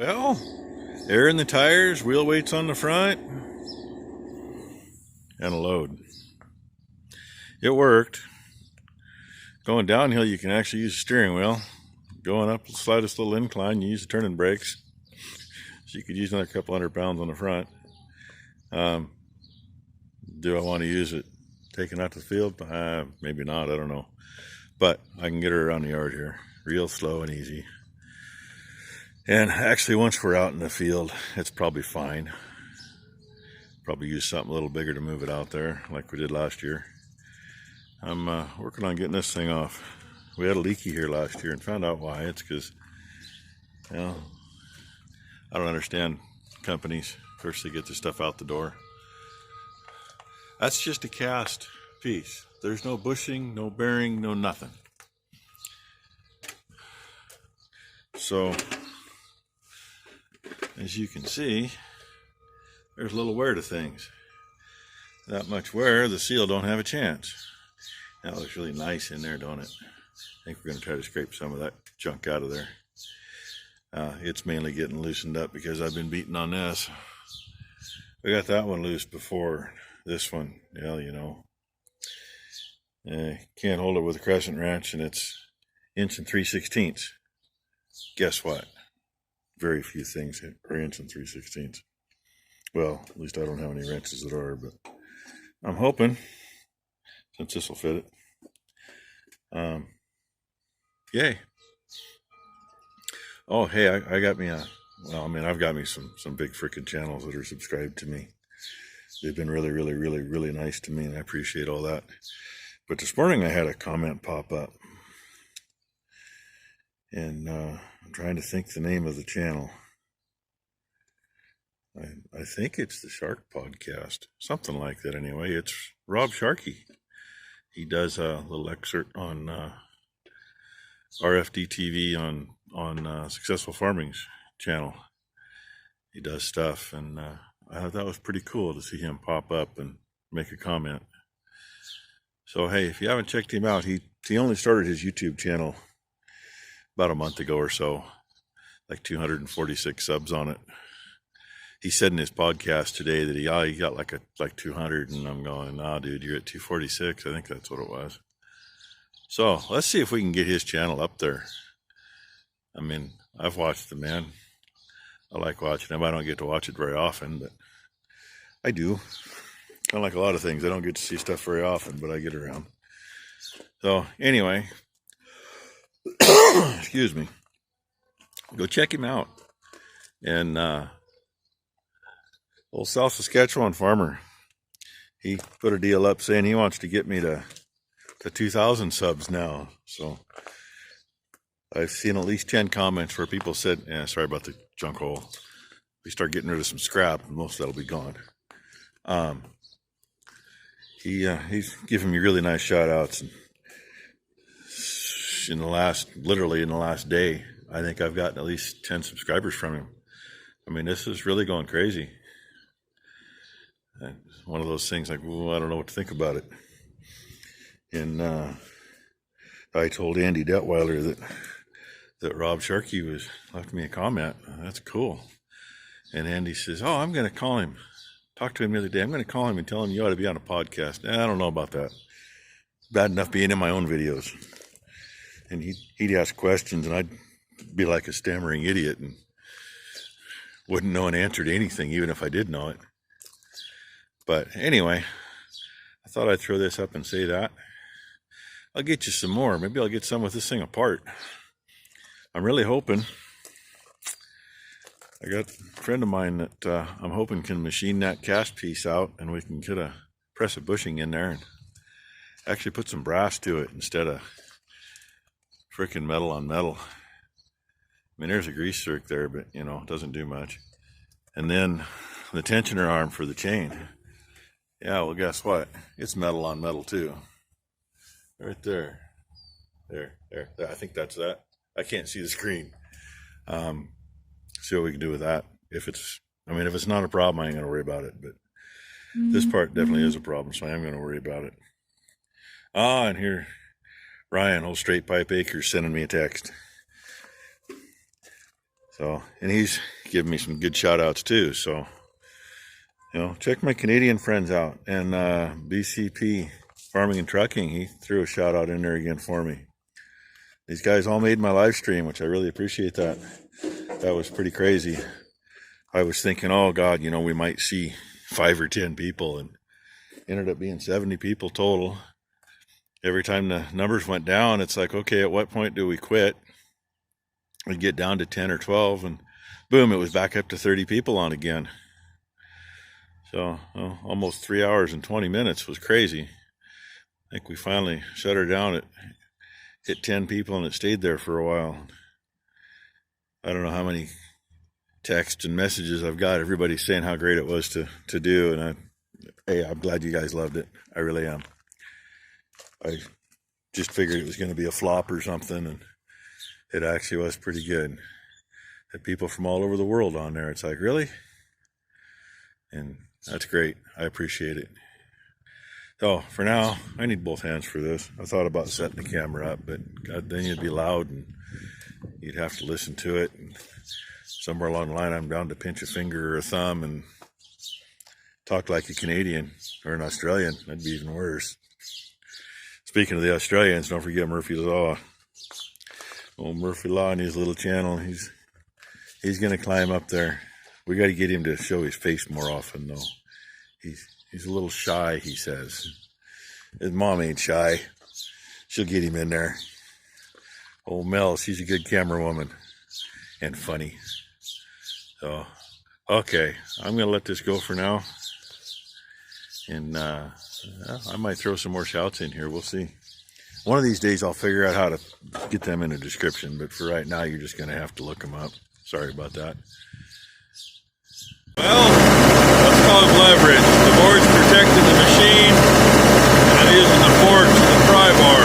Well, air in the tires, wheel weights on the front, and a load. It worked. Going downhill, you can actually use the steering wheel. Going up the slightest little incline, you use the turning brakes. So you could use another couple 100 pounds on the front. Do I want to use it taking out to the field? Maybe not, I don't know. But I can get her around the yard here, real slow and easy. And actually, once we're out in the field, it's probably fine. Probably use something a little bigger to move it out there, like we did last year. I'm working on getting this thing off. We had a leaky here last year and found out why. It's because, you know, I don't understand companies. First they get the stuff out the door. That's just a cast piece. There's no bushing, no bearing, no nothing. So, as you can see, there's a little wear to things. That much wear, the seal don't have a chance. That looks really nice in there, don't it? I think we're going to try to scrape some of that junk out of there. It's mainly getting loosened up because I've been beating on this. We got that one loose before this one. Well, you know, can't hold it with a crescent wrench, and it's 1 3/16. Guess what? Very few things are 1 3/16. Well, at least I don't have any wrenches that are, but I'm hoping, since this will fit it. Yay. Oh, hey, I got me I've got me some big freaking channels that are subscribed to me. They've been really, really, really, really nice to me, and I appreciate all that. But this morning I had a comment pop up, and I'm trying to think the name of the channel. I think it's the Shark Podcast, something like that anyway. It's Rob Sharkey. He does a little excerpt on RFD TV on Successful Farming's channel. He does stuff, and I thought that was pretty cool to see him pop up and make a comment. So hey, if you haven't checked him out, he only started his YouTube channel about a month ago or so, like 246 subs on it. He said in his podcast today that he got like 200, and I'm going, nah, dude, you're at 246. I think that's what it was. So let's see if we can get his channel up there. I mean, I've watched the man. I like watching him. I don't get to watch it very often, but I do. Kind of like a lot of things. I don't get to see stuff very often, but I get around. So anyway, excuse me. Go check him out. And old South Saskatchewan farmer, he put a deal up saying he wants to get me to 2,000 subs now. So I've seen at least 10 comments where people said, "Yeah, sorry about the junk hole. We start getting rid of some scrap, and most of that'll be gone." He's giving me really nice shout outs. And literally in the last day, I think I've gotten at least 10 subscribers from him. I mean, this is really going crazy. And one of those things like, well, I don't know what to think about it. And I told Andy Detweiler that Rob Sharkey left me a comment. That's cool. And Andy says, "Oh, I'm going to call him. Talked to him the other day. I'm going to call him and tell him you ought to be on a podcast." I don't know about that. Bad enough being in my own videos. And he'd ask questions, and I'd be like a stammering idiot and wouldn't know an answer to anything, even if I did know it. But anyway, I thought I'd throw this up and say that. I'll get you some more. Maybe I'll get some with this thing apart. I'm really hoping. I got a friend of mine that I'm hoping can machine that cast piece out, and we can get a press of bushing in there and actually put some brass to it instead of freaking metal on metal. I mean, there's a grease zerk there, but you know, it doesn't do much. And then the tensioner arm for the chain. Yeah, well, guess what? It's metal on metal too. Right there. There. I think that's that. I can't see the screen. See what we can do with that. If it's not a problem, I ain't gonna worry about it. But this part definitely is a problem, so I am gonna worry about it. And here, Ryan, old Straight Pipe Acres, sending me a text. So, and he's giving me some good shout outs too. So, check my Canadian friends out. And BCP Farming and Trucking, he threw a shout out in there again for me. These guys all made my live stream, which I really appreciate that. That was pretty crazy. I was thinking, oh God, we might see 5 or 10 people, and ended up being 70 people total. Every time the numbers went down, it's like, okay, at what point do we quit? We'd get down to 10 or 12, and boom, it was back up to 30 people on again. So almost 3 hours and 20 minutes was crazy. I think we finally shut her down at hit 10 people, and it stayed there for a while. I don't know how many texts and messages I've got. Everybody's saying how great it was to do, and I'm glad you guys loved it. I really am. I just figured it was going to be a flop or something, and it actually was pretty good. Had people from all over the world on there. It's like, really? And that's great. I appreciate it. So for now, I need both hands for this. I thought about setting the camera up, but God, then you'd be loud and you'd have to listen to it. And somewhere along the line, I'm down to pinch a finger or a thumb and talk like a Canadian or an Australian. That'd be even worse. Speaking of the Australians, don't forget Murphy Law. Old Murphy Law and his little channel. He's going to climb up there. We got to get him to show his face more often, though. He's a little shy, he says. His mom ain't shy. She'll get him in there. Old Mel, she's a good camera woman and funny. So, okay, I'm going to let this go for now. And I might throw some more shouts in here. We'll see. One of these days I'll figure out how to get them in a description, but for right now you're just going to have to look them up. Sorry about that. Well, let's call it leverage. The board's protecting the machine, and I'm using the forks and the pry bar.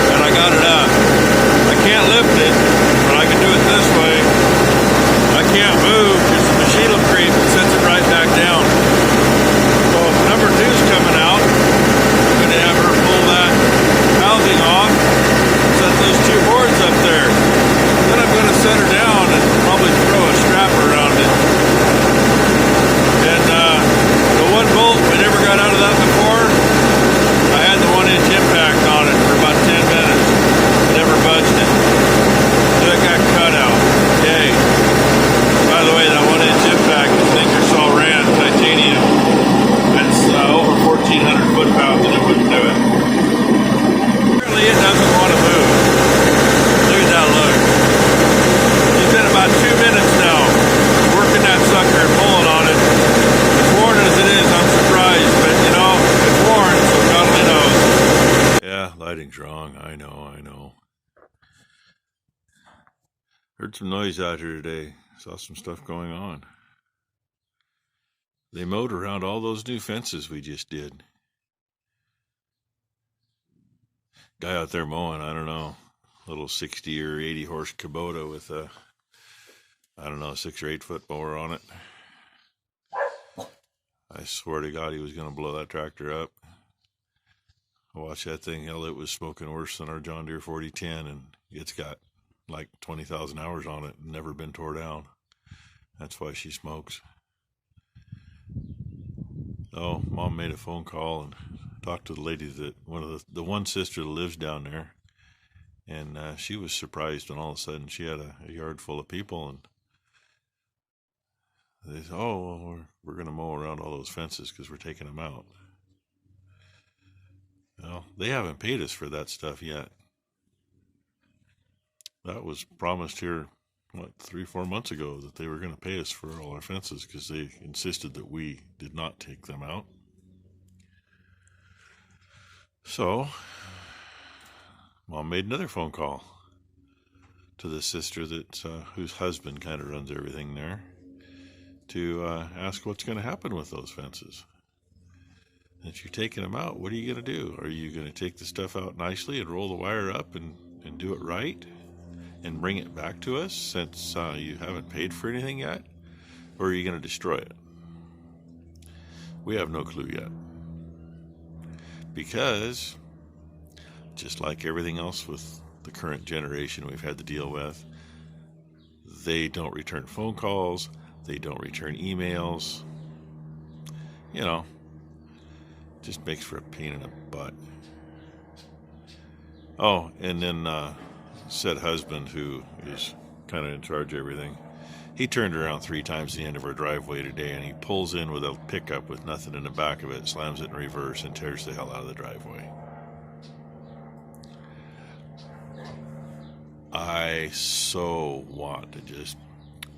And I got it up. I can't lift it, but I can do it this way. I can't move because the machine will creep and sets it right back down. So if number 2's coming out, I'm going to have her pull that housing off, set those 2 boards up there. Then I'm going to set her down and probably throw a strap around it. And the 1 bolt, we never got out of that before. I had the 1-inch impact on it for about 10 minutes. Never budged it. Then it got cut out. Yay. By the way, that 1-inch impact is Ingersoll Rand titanium. That's over 1,400 foot-pounds, and it wouldn't do it. Apparently it doesn't want to move. Look at that look. It's been about 2 minutes now working that sucker and pulling on it. As worn as it is, I'm surprised, but it's worn, so God only knows. Yeah, lighting's wrong. I know. Heard some noise out here today. Saw some stuff going on. They mowed around all those new fences we just did. Guy out there mowing, I don't know, little 60 or 80 horse Kubota with a, 6 or 8 foot mower on it. I swear to God he was going to blow that tractor up. I watched that thing. Hell, it was smoking worse than our John Deere 4010, and it's got like 20,000 hours on it and never been tore down. That's why she smokes. Oh, Mom made a phone call and talked to the lady that the one sister that lives down there, and she was surprised when all of a sudden she had a yard full of people, and they said, "Oh, well, we're going to mow around all those fences because we're taking them out." Well, they haven't paid us for that stuff yet. That was promised here, 3-4 months ago, that they were going to pay us for all our fences because they insisted that we did not take them out. So, Mom made another phone call to the sister that whose husband kind of runs everything there to ask what's going to happen with those fences. If you're taking them out, what are you going to do? Are you going to take the stuff out nicely and roll the wire up and do it right and bring it back to us since you haven't paid for anything yet? Or are you going to destroy it? We have no clue yet. Because, just like everything else with the current generation we've had to deal with, They don't return phone calls. They don't return emails. You know, just makes for a pain in the butt. Oh, and then said husband, who is kind of in charge of everything, he turned around 3 times at the end of our driveway today, and he pulls in with a pickup with nothing in the back of it, slams it in reverse, and tears the hell out of the driveway. I so want to just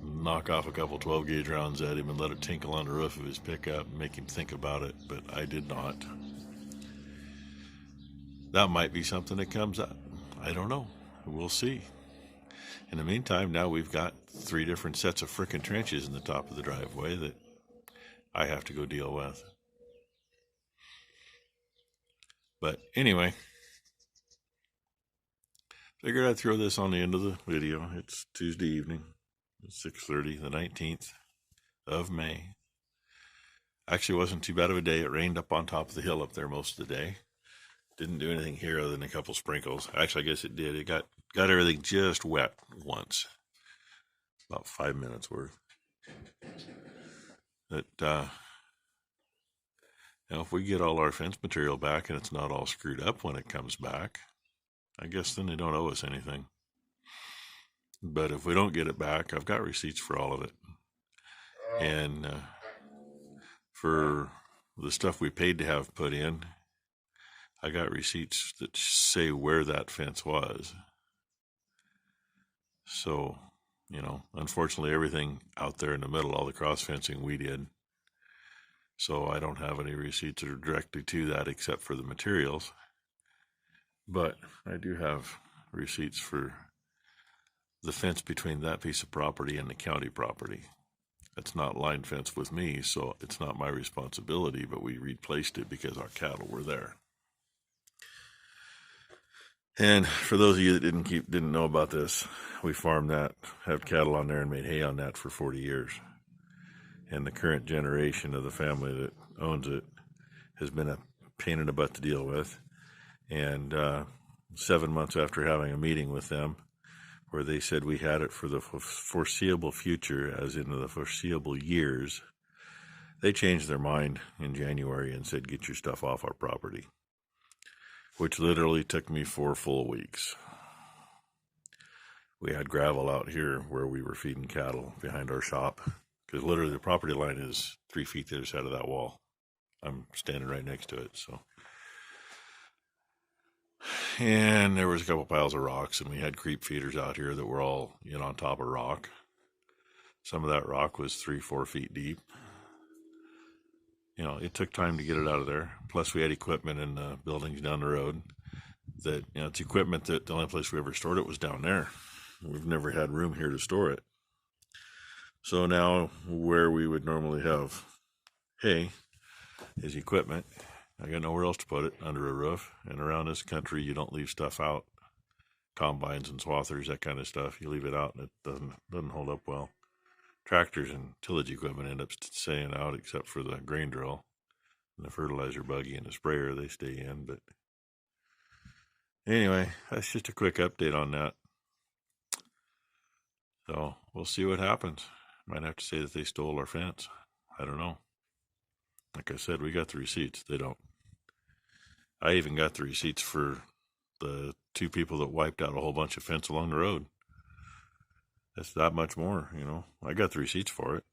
knock off a couple 12-gauge rounds at him and let it tinkle on the roof of his pickup and make him think about it, but I did not. That might be something that comes up. I don't know. We'll see. In the meantime, now we've got 3 different sets of frickin' trenches in the top of the driveway that I have to go deal with. But anyway, figured I'd throw this on the end of the video. It's Tuesday evening, 6:30, the 19th of May. Actually, it wasn't too bad of a day. It rained up on top of the hill up there most of the day. Didn't do anything here other than a couple sprinkles. Actually, I guess it did. It got everything just wet once. About 5 minutes worth. But, if we get all our fence material back and it's not all screwed up when it comes back, I guess then they don't owe us anything. But if we don't get it back, I've got receipts for all of it. And for the stuff we paid to have put in, I got receipts that say where that fence was. So, unfortunately, everything out there in the middle, all the cross fencing, we did. So I don't have any receipts that are directly to that except for the materials. But I do have receipts for the fence between that piece of property and the county property. It's not line fence with me, so it's not my responsibility, but we replaced it because our cattle were there. And for those of you that didn't know about this, we farmed that, have cattle on there and made hay on that for 40 years. And the current generation of the family that owns it has been a pain in the butt to deal with. And 7 months after having a meeting with them, where they said we had it for the foreseeable future, as in the foreseeable years, they changed their mind in January and said, get your stuff off our property, which literally took me 4 full weeks. We had gravel out here where we were feeding cattle behind our shop, because literally the property line is 3 feet the other side of that wall. I'm standing right next to it, so. And there was a couple piles of rocks, and we had creep feeders out here that were all on top of rock. Some of that rock was 3-4 feet deep. It took time to get it out of there. Plus, we had equipment in the buildings down the road that, it's equipment that the only place we ever stored it was down there. We've never had room here to store it. So now where we would normally have hay is equipment. I got nowhere else to put it under a roof. And around this country, you don't leave stuff out. Combines and swathers, that kind of stuff. You leave it out and it doesn't hold up well. Tractors and tillage equipment end up staying out except for the grain drill and the fertilizer buggy and the sprayer. They stay in. But anyway, that's just a quick update on that. So we'll see what happens. Might have to say that they stole our fence. I don't know. Like I said, we got the receipts. They don't. I even got the receipts for the 2 people that wiped out a whole bunch of fence along the road. That's that much more, I got the receipts for it.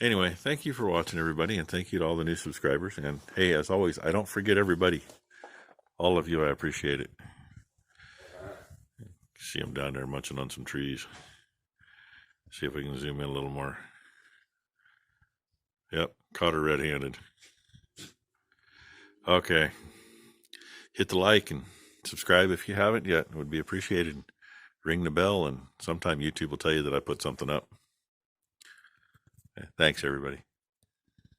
Anyway, thank you for watching, everybody, and thank you to all the new subscribers. And hey, as always, I don't forget everybody. All of you, I appreciate it. See them down there munching on some trees. See if we can zoom in a little more. Yep, caught her red-handed. Okay. Hit the like and subscribe if you haven't yet. It would be appreciated. Ring the bell, and sometime YouTube will tell you that I put something up. Thanks, everybody.